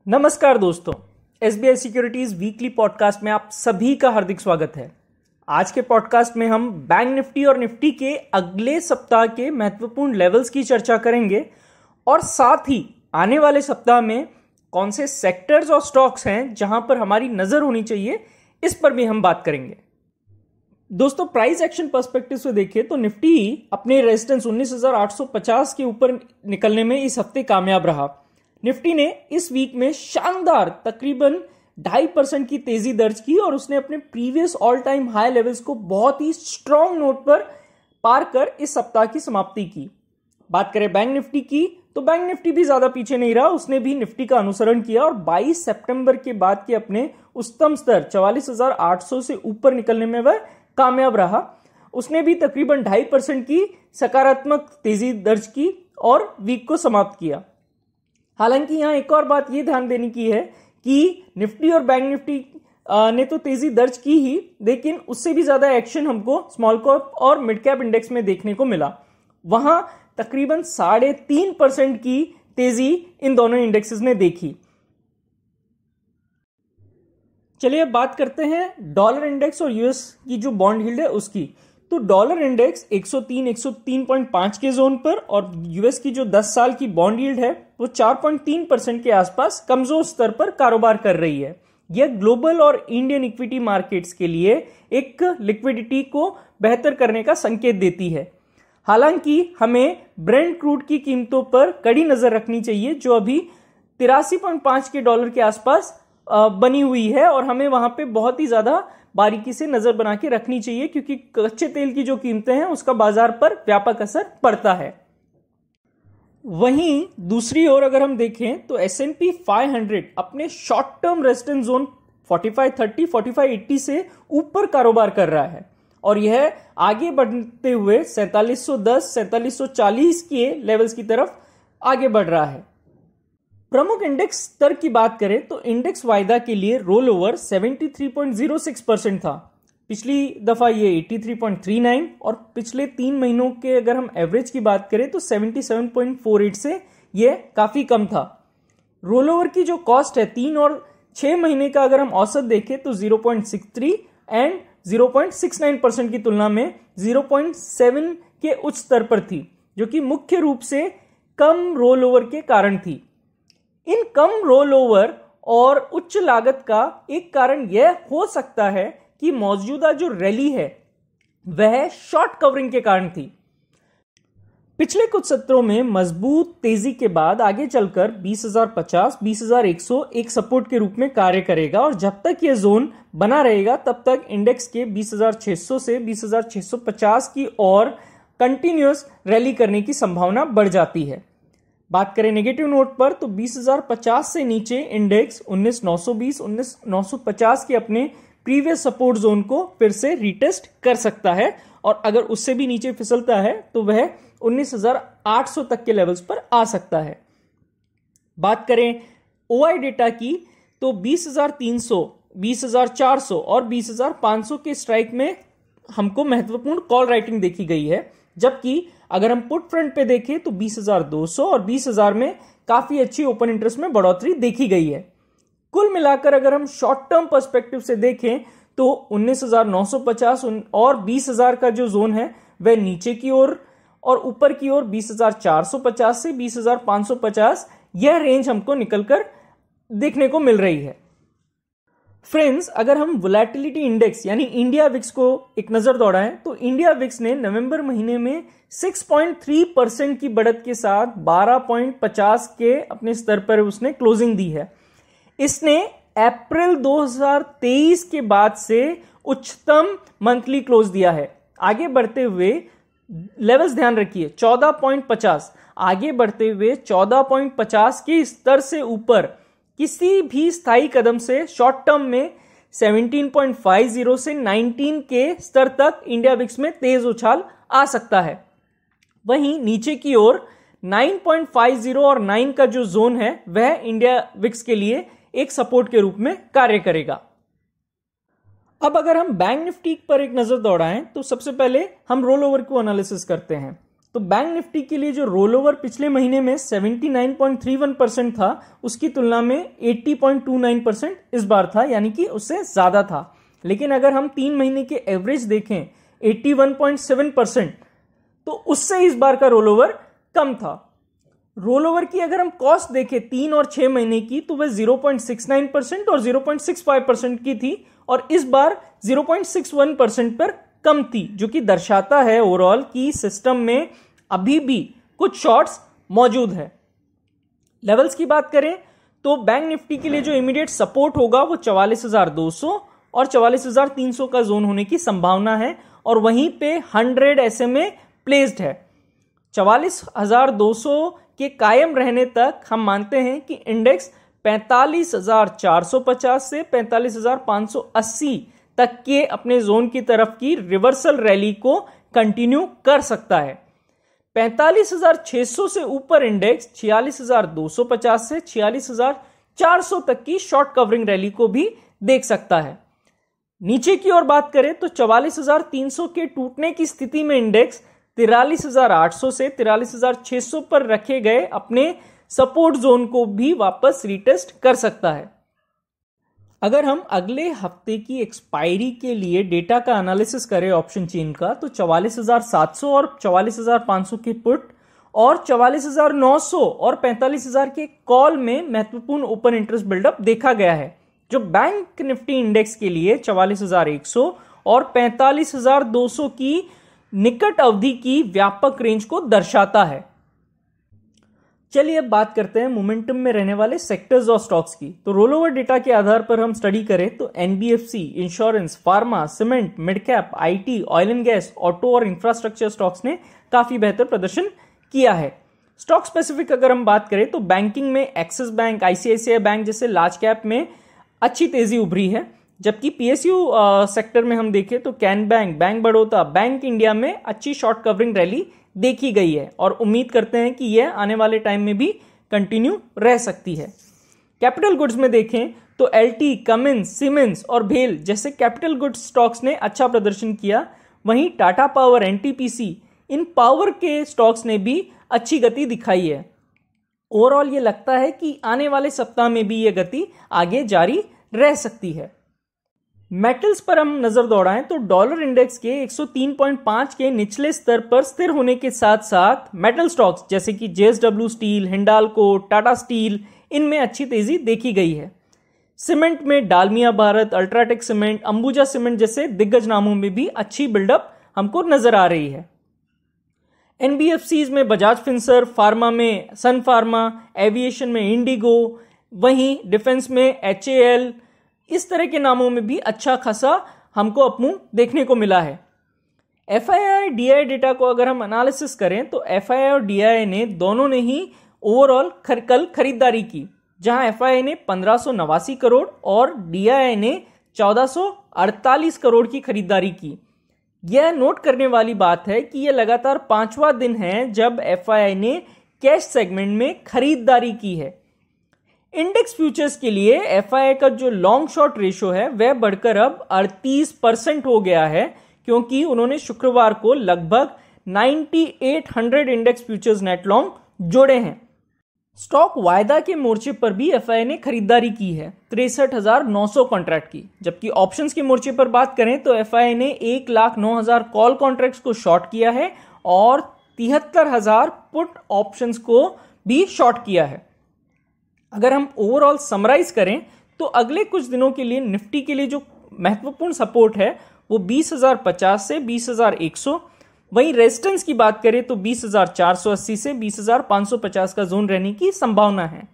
नमस्कार दोस्तों, SBI securities weekly podcast में आप सभी का हार्दिक स्वागत है। आज के पॉडकास्ट में हम बैंक निफ्टी और निफ्टी के अगले सप्ताह के महत्वपूर्ण लेवल्स की चर्चा करेंगे और साथ ही आने वाले सप्ताह में कौन से सेक्टर्स और स्टॉक्स हैं जहां पर हमारी नजर होनी चाहिए, इस पर भी हम बात करेंगे। दोस्तों, प्राइस एक्शन पर्सपेक्टिव से देखें तो निफ्टी अपने रेजिस्टेंस 19,850 के ऊपर निकलने में इस हफ्ते कामयाब रहा। निफ्टी ने इस वीक में शानदार तकरीबन 2.5% की तेजी दर्ज की और उसने अपने previous all time high levels को बहुत ही स्ट्रॉन्ग नोट पर पार कर इस सप्ताह की समाप्ति की। बात करें बैंक निफ्टी की तो बैंक निफ्टी भी ज्यादा पीछे नहीं रहा, उसने भी निफ्टी का अनुसरण किया और 22 सितंबर के बाद के अपने उच्चतम स्तर 44,800 से ऊपर निकलने में वह कामयाब रहा। उसने भी तकरीबन 2.5% की सकारात्मक तेजी दर्ज की और वीक को समाप्त किया। हालांकि यहां एक और बात यह ध्यान देने की है कि निफ्टी और बैंक निफ्टी ने तो तेजी दर्ज की ही, लेकिन उससे भी ज्यादा एक्शन हमको स्मॉल कैप और मिड कैप इंडेक्स में देखने को मिला। वहां तकरीबन 3.5% की तेजी इन दोनों इंडेक्सेस ने देखी। चलिए अब बात करते हैं डॉलर इंडेक्स और यूएस की जो बॉन्ड यील्ड है उसकी। तो डॉलर इंडेक्स 103.5 के जोन पर और यूएस की जो 10 साल की बॉन्ड यील्ड है वो 4.3% के आसपास कमजोर स्तर पर कारोबार कर रही है। यह ग्लोबल और इंडियन इक्विटी मार्केट्स के लिए एक लिक्विडिटी को बेहतर करने का संकेत देती है। हालांकि हमें ब्रेंट क्रूड की कीमतों पर कड़ी नजर रखनी चाहिए, जो अभी 83.5 के डॉलर के आसपास बनी हुई है और हमें वहां पे बहुत ही ज्यादा बारीकी से नजर बना के रखनी चाहिए, क्योंकि कच्चे तेल की जो कीमतें हैं उसका बाजार पर व्यापक असर पड़ता है। वहीं दूसरी ओर अगर हम देखें तो S&P 500 अपने शॉर्ट टर्म रेजिस्टेंस जोन 4530 4580 से ऊपर कारोबार कर रहा है और यह आगे बढ़ते हुए 4710 4740 के लेवल्स की तरफ आगे बढ़ रहा है। प्रमुख इंडेक्स स्तर की बात करें तो इंडेक्स वायदा के लिए रोल ओवर 73.06% था। पिछली दफा ये 83.39 और पिछले 3 महीनों के अगर हम एवरेज की बात करें तो 77.48 से ये काफी कम था। रोल ओवर की जो कॉस्ट है 3 और 6 महीने का अगर हम औसत देखें तो 0.63 एंड 0.69% की तुलना में 0.7 के उच्च स्तर पर थी, जो कि मुख्य रूप से कम रोल ओवर के कारण थी। इन कम रोल ओवर और उच्च लागत का एक कारण यह हो सकता है कि मौजूदा जो रैली है वह शॉर्ट कवरिंग के कारण थी। पिछले कुछ सत्रों में मजबूत तेजी के बाद आगे चलकर 20,050 20,100 एक सपोर्ट के रूप में कार्य करेगा और जब तक यह जोन बना रहेगा तब तक इंडेक्स के 20,600 से 20,650 की ओर कंटिन्यूअस रैली करने की संभावना बढ़ जाती है। बात करें नेगेटिव नोट पर तो 20,050 से नीचे इंडेक्स 19,920 19,950 के अपने प्रीवियस सपोर्ट जोन को फिर से रीटेस्ट कर सकता है और अगर उससे भी नीचे फिसलता है तो वह 19,800 तक के लेवल्स पर आ सकता है। बात करें ओआई डेटा की तो 20,300 20,400 और 20,500 के स्ट्राइक में हमको महत्वपूर्ण कॉल राइटिंग देखी गई है, जबकि अगर हम पुट फ्रंट पे देखें तो 20,200 और 20,000 में काफी अच्छी ओपन इंटरेस्ट में बढ़ोतरी देखी गई है। कुल मिलाकर अगर हम शॉर्ट टर्म पर्सपेक्टिव से देखें तो 19,950 और 20,000 का जो जोन है वह नीचे की ओर और ऊपर की ओर 20,450 से 20,550 यह रेंज हमको निकलकर देखने को मिल रही है। फ्रेंड्स, अगर हम वोलेटिलिटी इंडेक्स यानी इंडिया विक्स को एक नजर दौड़ाएं तो इंडिया विक्स ने नवंबर महीने में 6.3% की बढ़त के साथ 12.50 के अपने स्तर पर उसने क्लोजिंग दी है। इसने अप्रैल 2023 के बाद से उच्चतम मंथली क्लोज दिया है। आगे बढ़ते हुए लेवल्स ध्यान रखिए, 14.50 आगे बढ़ते हुए 14.50 के स्तर से ऊपर किसी भी स्थायी कदम से शॉर्ट टर्म में 17.50 से 19 के स्तर तक इंडिया विक्स में तेज उछाल आ सकता है। वहीं नीचे की ओर 9.50 और 9 का जो जोन है वह इंडिया विक्स के लिए एक सपोर्ट के रूप में कार्य करेगा। अब अगर हम बैंक निफ्टी पर एक नजर दौड़ाएं तो सबसे पहले हम रोल ओवर को एनालिसिस करते हैं। तो बैंक निफ्टी के लिए जो रोल ओवर पिछले महीने में 79.31% था, उसकी तुलना में 80.29% इस बार था, यानी कि उससे ज्यादा था। लेकिन अगर हम 3 महीने के एवरेज देखें 81.7%, तो उससे इस बार का रोल ओवर कम था। रोल ओवर की अगर हम कॉस्ट देखें 3 और 6 महीने की, तो वह 0.69% और 0.65% की थी, और इस बार 0.61% पर कम थी, जो कि दर्शाता है ओवरऑल कि सिस्टम में अभी भी कुछ शॉर्ट्स मौजूद है। लेवल्स की बात करें तो बैंक निफ्टी के लिए जो इमीडिएट सपोर्ट होगा वो 44,200 और 44,300 का जोन होने की संभावना है, और वहीं पे 100 SMA प्लेस्ड है। 44,200 के कायम रहने तक हम मानते हैं कि इंडेक्स 45,450 से 45,580 तक के अपने जोन की तरफ की रिवर्सल रैली को कंटिन्यू कर सकता है। 45,600 से ऊपर इंडेक्स 46,250 से 46,400 तक की शॉर्ट कवरिंग रैली को भी देख सकता है। नीचे की ओर बात करें तो 44,300 के टूटने की स्थिति में इंडेक्स 43,800 से 43,600 पर रखे गए अपने सपोर्ट जोन को भी वापस रिटेस्ट कर सकता है। अगर हम अगले हफ्ते की एक्सपायरी के लिए डेटा का एनालिसिस करें ऑप्शन चेन का, तो 44,700 और 44,500 के पुट और 44,900 और 45,000 के कॉल में महत्वपूर्ण ओपन इंटरेस्ट बिल्डअप देखा गया है, जो बैंक निफ्टी इंडेक्स के लिए 44,100 और 45,200 की निकट अवधि की व्यापक रेंज को दर्शाता है। चलिए अब बात करते हैं मोमेंटम में रहने वाले सेक्टर्स और स्टॉक्स की। तो रोल ओवर डेटा के आधार पर हम स्टडी करें तो NBFC, insurance, pharma, cement, mid cap, IT, oil and gas, auto और इंफ्रास्ट्रक्चर स्टॉक्स ने काफी बेहतर प्रदर्शन किया है। स्टॉक स्पेसिफिक अगर हम बात करें तो बैंकिंग में एक्सिस बैंक, आईसीआईसीआई बैंक जैसे लार्ज कैप में अच्छी तेजी उभरी है, जबकि पीएसयू सेक्टर में हम देखें तो can bank, bank Baroda, bank India में अच्छी शॉर्ट कवरिंग रैली देखी गई है, और उम्मीद करते हैं कि यह आने वाले टाइम में भी कंटिन्यू रह सकती है। कैपिटल गुड्स में देखें तो एलटी, कमिंस, सीमेंस और भेल जैसे कैपिटल गुड्स स्टॉक्स ने अच्छा प्रदर्शन किया। वहीं टाटा पावर, एनटीपीसी, इन पावर के स्टॉक्स ने भी अच्छी गति दिखाई है। ओवरऑल ये लगता है कि आने वाले सप्ताह में भी यह गति आगे जारी रह सकती है। मेटल्स पर हम नजर दौड़ाएं तो डॉलर इंडेक्स के 103.5 के निचले स्तर पर स्थिर होने के साथ साथ मेटल स्टॉक्स जैसे कि JSW steel, Hindalco, Tata steel, इनमें अच्छी तेजी देखी गई है। सीमेंट में Dalmia Bharat, UltraTech cement, Ambuja cement जैसे दिग्गज नामों में भी अच्छी बिल्डअप हमको नजर आ रही है। एनबीएफसीज में बजाज फिंसर्व, फार्मा में सन फार्मा, एविएशन में इंडिगो, वहीं डिफेंस में एचएएल, इस तरह के नामों में भी अच्छा खासा हमको अपमूव देखने को मिला है। एफआईआई डीआई डेटा को अगर हम एनालिसिस करें तो एफआईआई और डीआई ने दोनों ने ही ओवरऑल कल खरीदारी की, जहां एफआईआई ने 1589 करोड़ और डीआई ने 1448 करोड़ की खरीदारी की। यह नोट करने वाली बात है कि यह लगातार 5वां दिन है जब एफआईआई ने कैश सेगमेंट में खरीदारी की है। इंडेक्स फ्यूचर्स के लिए एफआईआई का जो लॉन्ग शॉर्ट रेशो है वह बढ़कर अब 38% हो गया है, क्योंकि उन्होंने शुक्रवार को लगभग 9800 इंडेक्स फ्यूचर्स नेट लॉन्ग जोड़े हैं। स्टॉक वायदा के मोर्चे पर भी एफआईआई ने खरीदारी की है 63,900 कॉन्ट्रैक्ट की, जबकि ऑप्शंस के मोर्चे पर बात करें तो एफआईआई ने 1,09,000 कॉल कॉन्ट्रैक्ट्स को शॉर्ट किया है और 73,000 पुट ऑप्शंस को भी शॉर्ट किया है। अगर हम ओवरऑल समराइज करें तो अगले कुछ दिनों के लिए निफ्टी के लिए जो महत्वपूर्ण सपोर्ट है वो 20,050 से 20,100, वहीं रेजिस्टेंस की बात करें तो 20,480 से 20,550 का जोन रहने की संभावना है।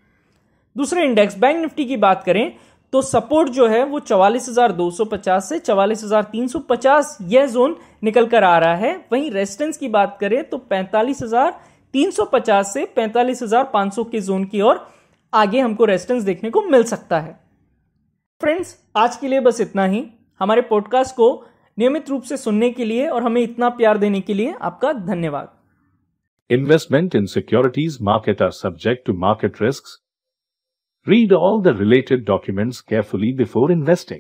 दूसरे इंडेक्स बैंक निफ्टी की बात करें तो सपोर्ट जो है वो 44,250 से 44,350 यह जोन निकल कर आ रहा है। वहीं रेजिस्टेंस की बात करें तो 45,350 से 45,500 के जोन की ओर आगे हमको रेजिस्टेंस देखने को मिल सकता है। फ्रेंड्स, आज के लिए बस इतना ही। हमारे पॉडकास्ट को नियमित रूप से सुनने के लिए और हमें इतना प्यार देने के लिए आपका धन्यवाद। Investment in securities market are subject to market risks. Read all the related documents carefully before investing.